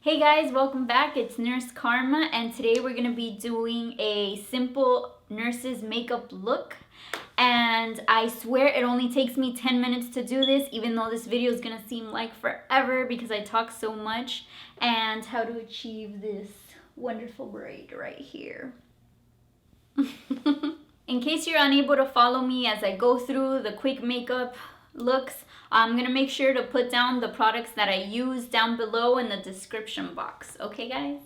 Hey guys, welcome back. It's Nurse Karma, and today we're going to be doing a simple nurse's makeup look. And I swear it only takes me 10 minutes to do this, even though this video is going to seem like forever because I talk so much. And how to achieve this wonderful braid right here. In case you're unable to follow me as I go through the quick makeup looks, I'm gonna make sure to put down the products that I use down below in the description box. Okay guys?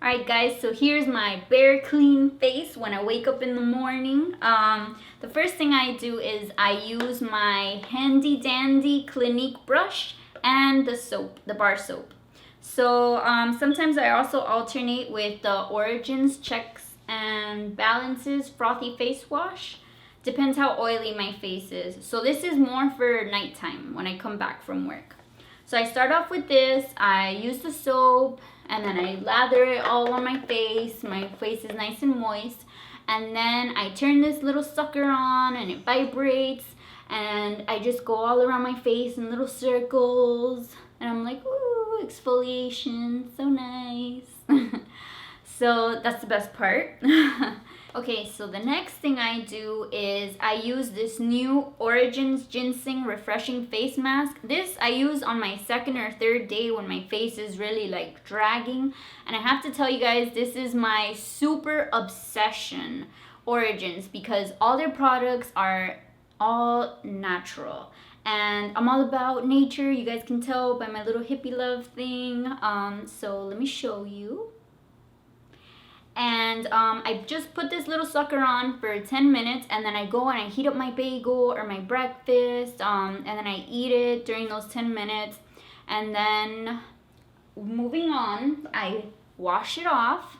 Alright guys, so here's my bare clean face when I wake up in the morning. The first thing I do is I use my handy dandy Clinique brush and the soap, the bar soap. So sometimes I also alternate with the Origins Checks and Balances Frothy face wash. Depends how oily my face is. So this is more for nighttime when I come back from work. So I start off with this. I use the soap and then I lather it all on my face. My face is nice and moist. And then I turn this little sucker on and it vibrates. And I just go all around my face in little circles. And I'm like, ooh, exfoliation, so nice. So that's the best part. Okay, so the next thing I do is I use this new Origins Ginzing Refreshing face mask. This I use on my second or third day when my face is really like dragging. And I have to tell you guys, this is my super obsession, Origins, because all their products are all natural. And I'm all about nature. You guys can tell by my little hippie love thing. So let me show you. And I just put this little sucker on for 10 minutes and then I go and I heat up my bagel or my breakfast and then I eat it during those 10 minutes. And then moving on, I wash it off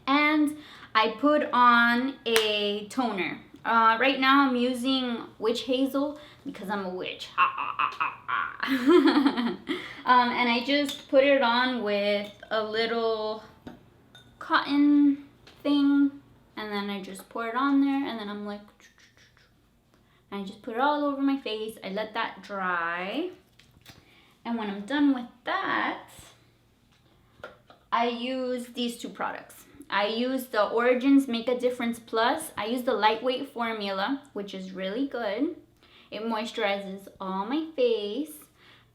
and I put on a toner. Right now I'm using Witch Hazel because I'm a witch. And I just put it on with a little cotton thing and then I just pour it on there and then I'm like, and I just put it all over my face. I let that dry, and when I'm done with that, I use these two products. I use the Origins Make a Difference Plus. I use the lightweight formula, which is really good. It moisturizes all my face.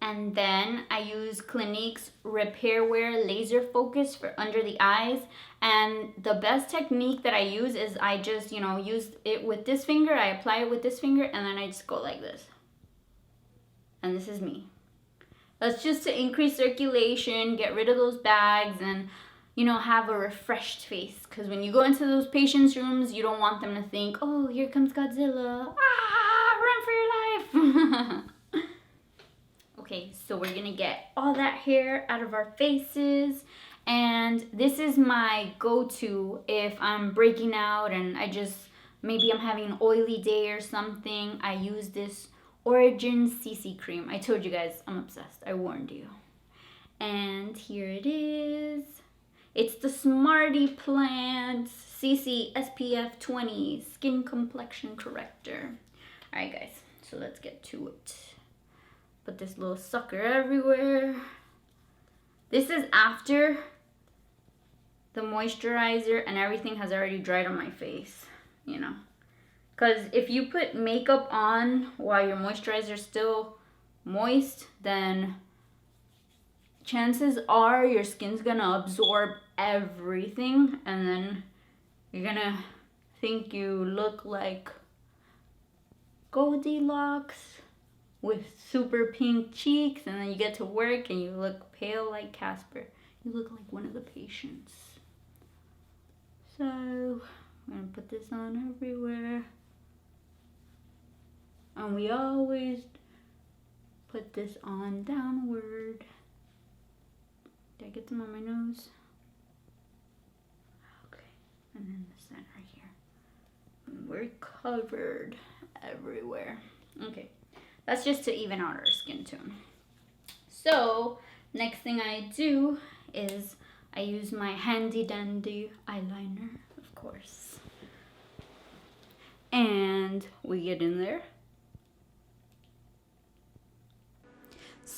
And then I use Clinique's Repairwear Laser Focus for under the eyes. And the best technique that I use is I just, use it with this finger. I apply it with this finger and then I just go like this. And this is me. That's just to increase circulation, get rid of those bags, and, have a refreshed face. Because when you go into those patients' rooms, you don't want them to think, oh, here comes Godzilla. Ah, run for your life. Okay, so we're gonna get all that hair out of our faces, and this is my go-to if I'm breaking out and maybe I'm having an oily day or something. I use this Origins CC cream. I told you guys, I'm obsessed. I warned you. And here it is. It's the Smarty Plant CC SPF 20 Skin Complexion Corrector. Alright guys, so let's get to it. Put this little sucker everywhere. This is after the moisturizer and everything has already dried on my face, Because if you put makeup on while your moisturizer is still moist, then chances are your skin's gonna absorb everything and then you're gonna think you look like Goldilocks with super pink cheeks, and then you get to work and you look pale like Casper. You look like one of the patients. So I'm gonna put this on everywhere. And we always put this on downward. Did I get some on my nose? Okay, and then the center here. And we're covered everywhere. Okay. That's just to even out our skin tone. So, next thing I do is I use my handy dandy eyeliner, of course. And we get in there.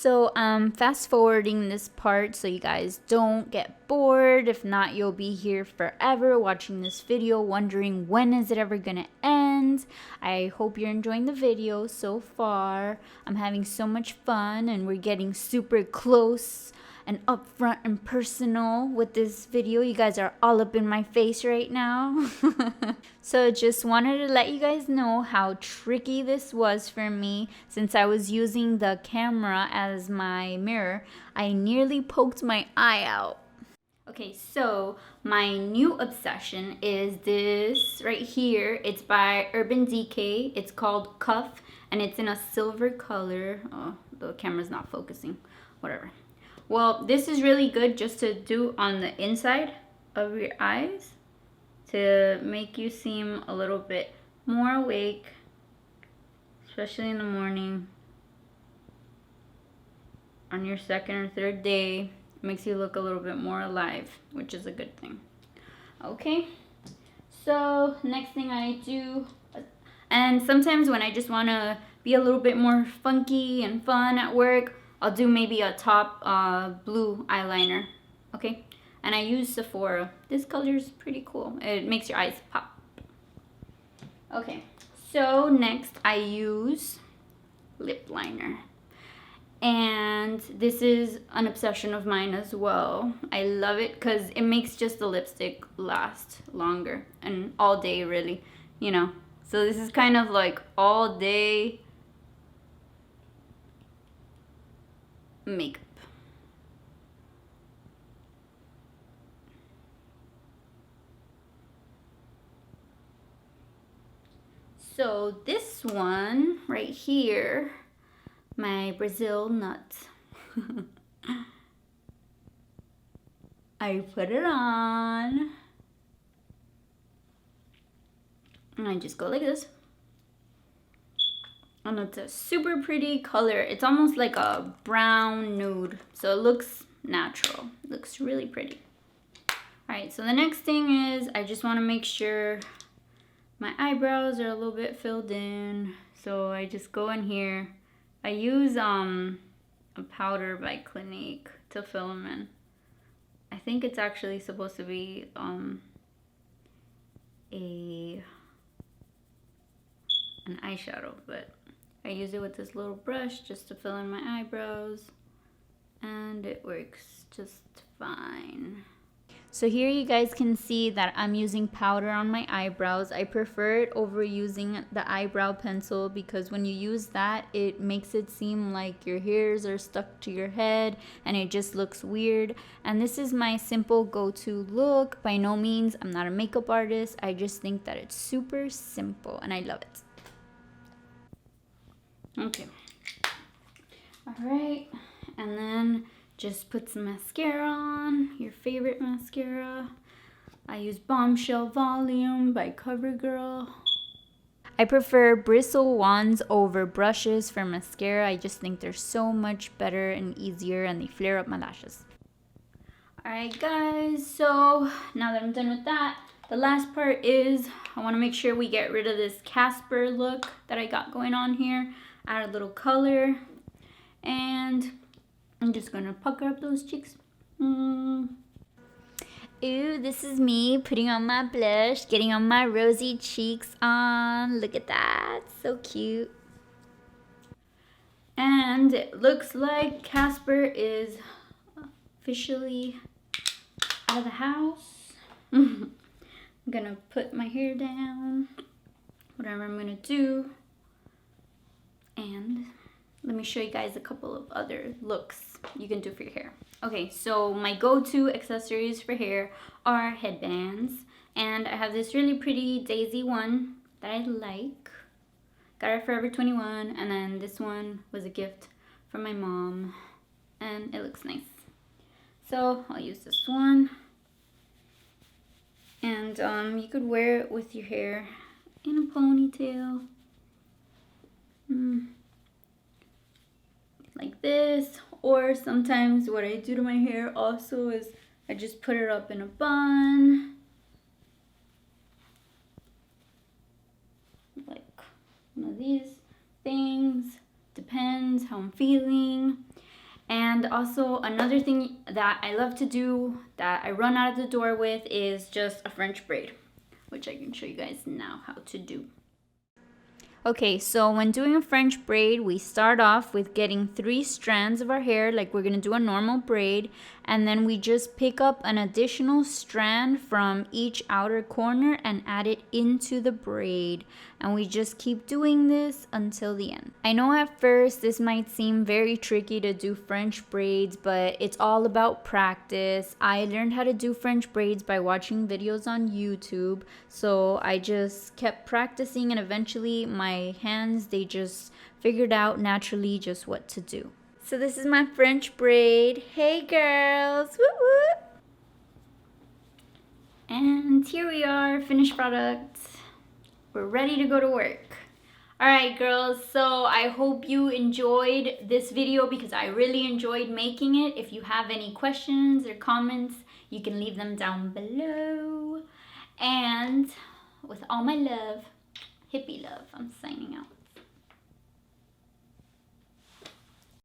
So fast forwarding this part so you guys don't get bored. If not, you'll be here forever watching this video wondering when is it ever gonna end. I hope you're enjoying the video so far. I'm having so much fun and we're getting super close and upfront and personal with this video. You guys are all up in my face right now. So just wanted to let you guys know how tricky this was for me. Since I was using the camera as my mirror, I nearly poked my eye out. Okay, so my new obsession is this right here. It's by Urban Decay. It's called Cuff and it's in a silver color. Oh, the camera's not focusing. Whatever. Well, this is really good just to do on the inside of your eyes to make you seem a little bit more awake, especially in the morning. On your second or third day, it makes you look a little bit more alive, which is a good thing. Okay, so next thing I do, and sometimes when I just want to be a little bit more funky and fun at work, I'll do maybe a top blue eyeliner, okay? And I use Sephora. This color is pretty cool. It makes your eyes pop. Okay, so next I use lip liner. And this is an obsession of mine as well. I love it because it makes just the lipstick last longer and all day really, you know. So this is kind of like all day makeup. So this one right here, my Brazil nut. I put it on and I just go like this. And it's a super pretty color. It's almost like a brown nude. So it looks natural. It looks really pretty. Alright, so the next thing is I just want to make sure my eyebrows are a little bit filled in. So I just go in here. I use a powder by Clinique to fill them in. I think it's actually supposed to be an eyeshadow, but I use it with this little brush just to fill in my eyebrows, and it works just fine. So here you guys can see that I'm using powder on my eyebrows. I prefer it over using the eyebrow pencil because when you use that, it makes it seem like your hairs are stuck to your head and it just looks weird. And this is my simple go-to look. By no means, I'm not a makeup artist. I just think that it's super simple and I love it. Okay. All right. And then just put some mascara on, your favorite mascara. I use Bombshell Volume by CoverGirl. I prefer bristle wands over brushes for mascara. I just think they're so much better and easier and they flare up my lashes. Alright guys, so now that I'm done with that, the last part is I want to make sure we get rid of this Casper look that I got going on here. Add a little color and I'm just gonna pucker up those cheeks. Ooh, this is me putting on my blush, getting on my rosy cheeks on. Look at that, so cute. And it looks like Casper is officially out of the house. I'm gonna put my hair down, whatever I'm gonna do. And let me show you guys a couple of other looks you can do for your hair. Okay, so my go-to accessories for hair are headbands. And I have this really pretty daisy one that I like. Got it Forever 21. And then this one was a gift from my mom. And it looks nice. So I'll use this one. And you could wear it with your hair in a ponytail. Like this, or sometimes what I do to my hair also is I just put it up in a bun, like one of these things. Depends how I'm feeling. And also another thing that I love to do that I run out of the door with is just a French braid, which I can show you guys now how to do. Okay, so when doing a French braid, we start off with getting 3 strands of our hair, like we're gonna do a normal braid, and then we just pick up an additional strand from each outer corner and add it into the braid. And we just keep doing this until the end. I know at first this might seem very tricky to do French braids, but it's all about practice. I learned how to do French braids by watching videos on YouTube, so I just kept practicing, and eventually my hands, they just figured out naturally just what to do. So this is my French braid. Hey girls, woo woo! And here we are, finished product. We're ready to go to work. Alright girls, so I hope you enjoyed this video because I really enjoyed making it. If you have any questions or comments, you can leave them down below. And with all my love, hippie love, I'm signing out.